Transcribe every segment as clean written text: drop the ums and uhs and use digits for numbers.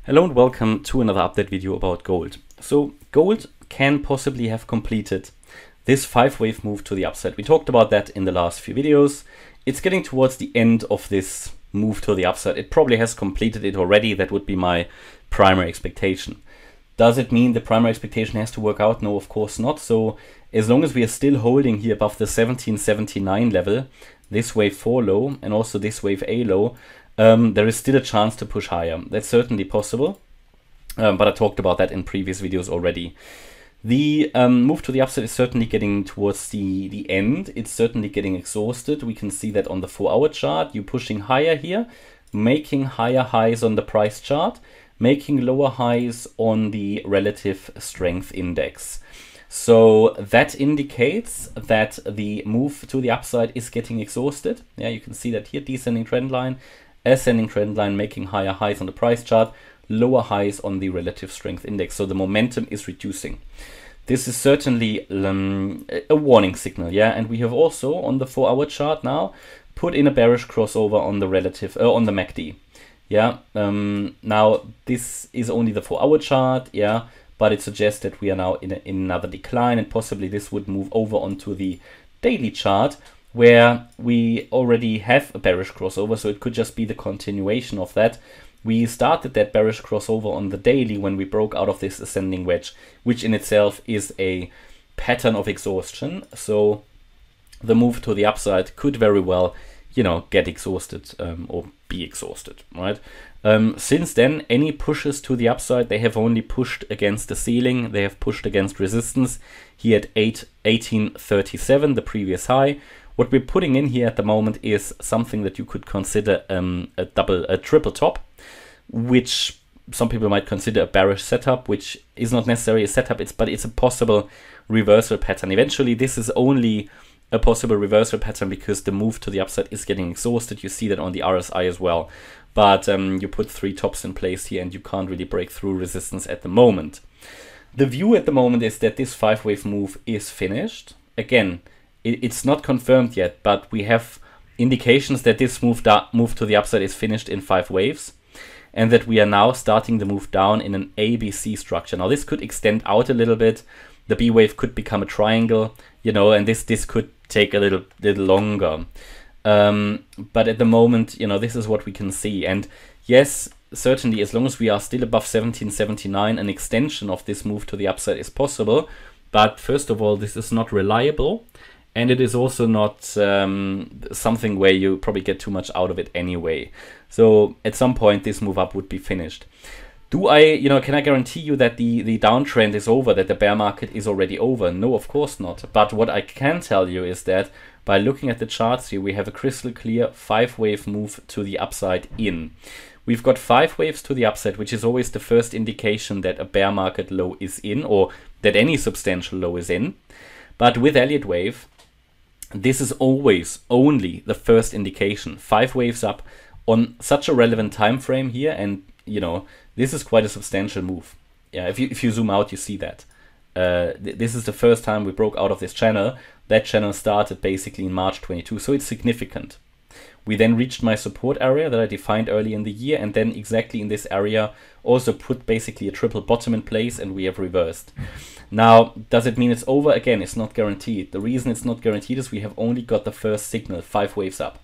Hello and welcome to another update video about gold. So gold can possibly have completed this 5-wave move to the upside. We talked about that in the last few videos. It's getting towards the end of this move to the upside. It probably has completed it already. That would be my primary expectation. Does it mean the primary expectation has to work out? No, of course not. So as long as we are still holding here above the 1779 level, this wave 4 low and also this wave A low, there is still a chance to push higher. That's certainly possible, but I talked about that in previous videos already. The move to the upside is certainly getting towards the end. It's certainly getting exhausted. We can see that on the 4-hour chart. You're pushing higher here, making higher highs on the price chart, making lower highs on the relative strength index. So that indicates that the move to the upside is getting exhausted. Yeah, you can see that here, descending trend line, ascending trend line, making higher highs on the price chart, lower highs on the relative strength index. So the momentum is reducing. This is certainly a warning signal, yeah. And we have also on the 4-hour chart now put in a bearish crossover on the relative on the MACD, yeah. Now this is only the 4-hour chart, yeah, but it suggests that we are now in another decline, and possibly this would move over onto the daily chart, where we already have a bearish crossover, so it could just be the continuation of that. We started that bearish crossover on the daily when we broke out of this ascending wedge, which in itself is a pattern of exhaustion. So the move to the upside could very well, you know, get exhausted or be exhausted, right? Since then, any pushes to the upside, they have only pushed against the ceiling. They have pushed against resistance here at 1837, the previous high. What we're putting in here at the moment is something that you could consider a triple top, which some people might consider a bearish setup, which is not necessarily a setup, but it's a possible reversal pattern. Eventually, this is only a possible reversal pattern because the move to the upside is getting exhausted. You see that on the RSI as well. But you put 3 tops in place here and you can't really break through resistance at the moment. The view at the moment is that this 5-wave move is finished. Again, it's not confirmed yet, but we have indications that this move to the upside is finished in 5 waves, and that we are now starting the move down in an ABC structure. Now this could extend out a little bit. The B wave could become a triangle, you know, and this could take a little longer. But at the moment, you know, this is what we can see. And yes, certainly as long as we are still above 1779, an extension of this move to the upside is possible. But first of all, this is not reliable. And it is also not something where you probably get too much out of it anyway. So at some point, this move up would be finished. Can I guarantee you that the downtrend is over, that the bear market is already over? No, of course not. But what I can tell you is that by looking at the charts here, we have a crystal clear 5-wave move to the upside in. We've got 5 waves to the upside, which is always the first indication that a bear market low is in, or that any substantial low is in. But with Elliott wave, this is always only the first indication. 5 waves up on such a relevant time frame here, and you know, this is quite a substantial move. Yeah, if you zoom out, you see that. This is the first time we broke out of this channel. That channel started basically in March 22, so it's significant. We then reached my support area that I defined early in the year, and then exactly in this area also put basically a triple bottom in place, and we have reversed. Now, does it mean it's over? Again, it's not guaranteed. The reason it's not guaranteed is we have only got the first signal, 5 waves up.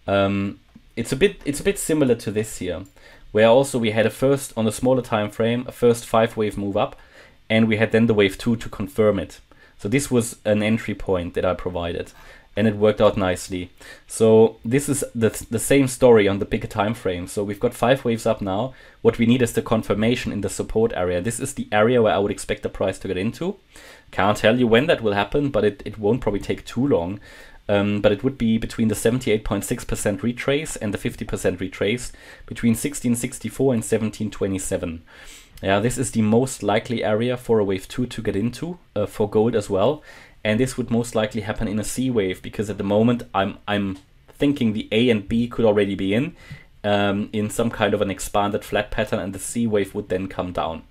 It's a bit similar to this here, where also we had on a smaller time frame, a first 5-wave move up, and we had then the wave 2 to confirm it. So this was an entry point that I provided, and it worked out nicely. So this is the same story on the bigger time frame. So we've got 5 waves up now. What we need is the confirmation in the support area. This is the area where I would expect the price to get into. Can't tell you when that will happen, but it won't probably take too long. But it would be between the 78.6% retrace and the 50% retrace, between 1664 and 1727. Yeah, this is the most likely area for a wave 2 to get into, for gold as well. And this would most likely happen in a C wave, because at the moment I'm thinking the A and B could already be in some kind of an expanded flat pattern, and the C wave would then come down.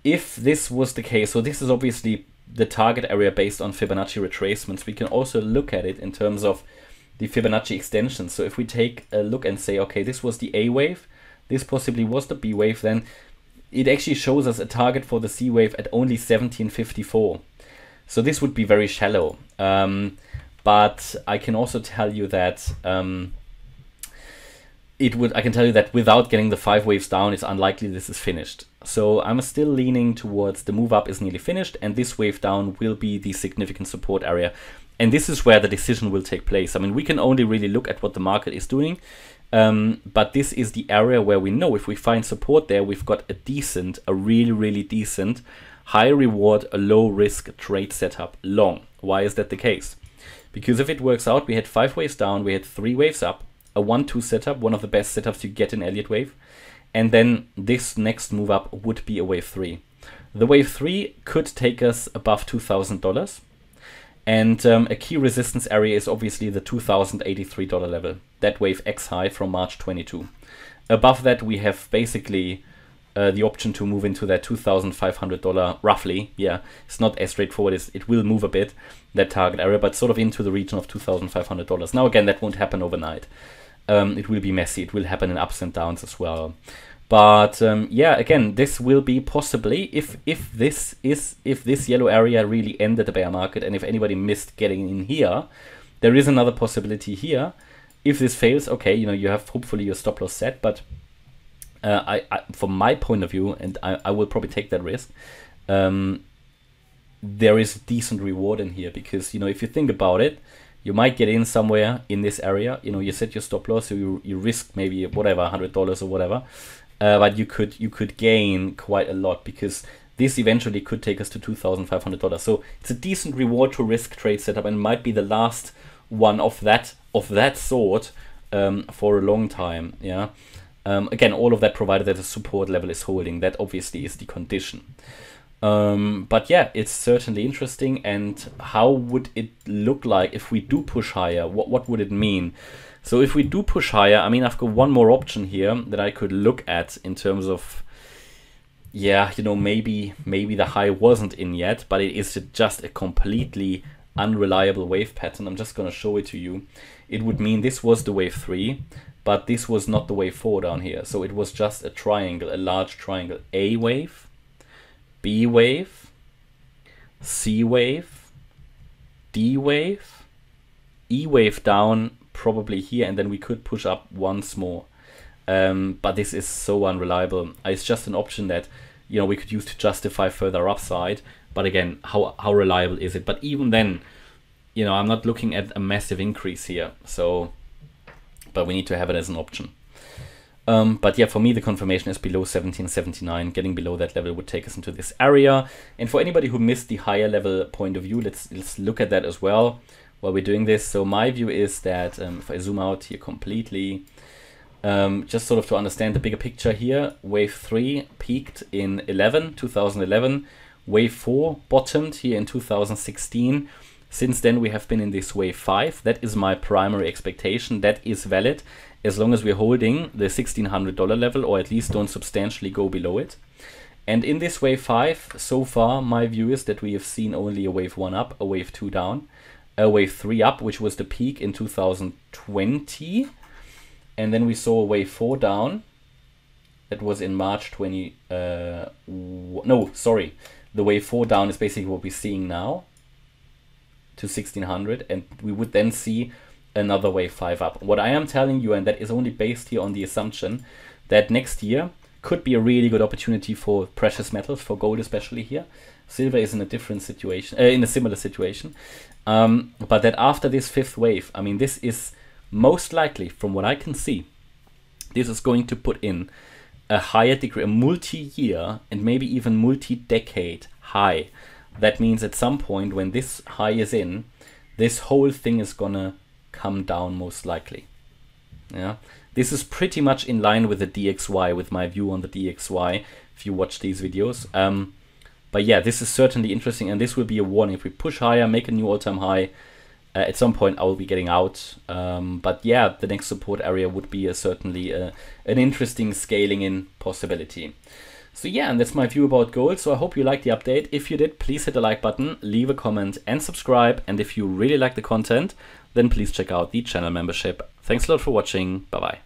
If this was the case, so this is obviously the target area based on Fibonacci retracements. We can also look at it in terms of the Fibonacci extension. So if we take a look and say, okay, this was the A wave, this possibly was the B wave, then it actually shows us a target for the C wave at only 1754. So this would be very shallow. But I can also tell you that I can tell you that without getting the 5 waves down, it's unlikely this is finished. So I'm still leaning towards the move up is nearly finished, and this wave down will be the significant support area. And this is where the decision will take place. I mean, we can only really look at what the market is doing, but this is the area where we know if we find support there, we've got a really, really decent, high reward, a low risk trade setup long. Why is that the case? Because if it works out, we had 5 waves down, we had 3 waves up, a 1-2 setup, one of the best setups you get in Elliott wave. And then this next move up would be a wave 3. The wave 3 could take us above $2,000. And a key resistance area is obviously the $2,083 level. That wave X high from March 22. Above that, we have basically the option to move into that $2,500 roughly. Yeah, it's not as straightforward. It will move a bit, that target area, but sort of into the region of $2,500. Now again, that won't happen overnight. It will be messy. It will happen in ups and downs as well. But yeah, again, this will be possibly if this yellow area really ended the bear market, and if anybody missed getting in here, there is another possibility here. If this fails, okay, you know, you have hopefully your stop loss set, but from my point of view, and I will probably take that risk, there is a decent reward in here, because, you know, if you think about it, you might get in somewhere in this area, you know, you set your stop loss, so you risk maybe whatever, $100 or whatever, but you could gain quite a lot, because this eventually could take us to $2,500. So it's a decent reward to risk trade setup, and might be the last one of that sort for a long time. Yeah. Again, all of that provided that the support level is holding. That obviously is the condition. But yeah, it's certainly interesting. And how would it look like if we do push higher? What would it mean? So if we do push higher, I mean, I've got one more option here that I could look at in terms of, yeah, you know, maybe the high wasn't in yet, but it is just a completely unreliable wave pattern. I'm just going to show it to you. It would mean this was the wave 3, but this was not the wave 4 down here. So it was just a triangle, a large triangle. A wave, B wave, C wave, D wave, E wave down probably here, and then we could push up once more. But this is so unreliable. It's just an option that, you know, we could use to justify further upside. But again, how reliable is it? But even then, you know, I'm not looking at a massive increase here. So, but we need to have it as an option. But yeah, for me, the confirmation is below 1779. Getting below that level would take us into this area. And for anybody who missed the higher level point of view, let's look at that as well while we're doing this. So my view is that if I zoom out here completely, just sort of to understand the bigger picture here, wave 3 peaked in 2011. Wave 4 bottomed here in 2016. Since then, we have been in this wave 5. That is my primary expectation. That is valid as long as we're holding the $1,600 level, or at least don't substantially go below it. And in this wave 5, so far, my view is that we have seen only a wave 1 up, a wave 2 down, a wave 3 up, which was the peak in 2020. And then we saw a wave 4 down. That was in March 20. No, sorry. The wave 4 down is basically what we're seeing now to 1600, and we would then see another wave 5 up. What I am telling you, and that is only based here on the assumption that next year could be a really good opportunity for precious metals, for gold especially here. Silver is in a different situation, in a similar situation. But that after this 5th wave, I mean, this is most likely, from what I can see, this is going to put in a higher degree, a multi-year and maybe even multi-decade high. That means at some point when this high is in, this whole thing is gonna come down most likely. Yeah, this is pretty much in line with the DXY, with my view on the DXY, if you watch these videos. But yeah, this is certainly interesting, and this will be a warning. If we push higher, make a new all-time high, at some point I will be getting out. But yeah, the next support area would be certainly an interesting scaling in possibility. So yeah, and that's my view about gold. So I hope you liked the update. If you did, please hit the like button, leave a comment and subscribe. And if you really like the content, then please check out the channel membership. Thanks a lot for watching. Bye-bye.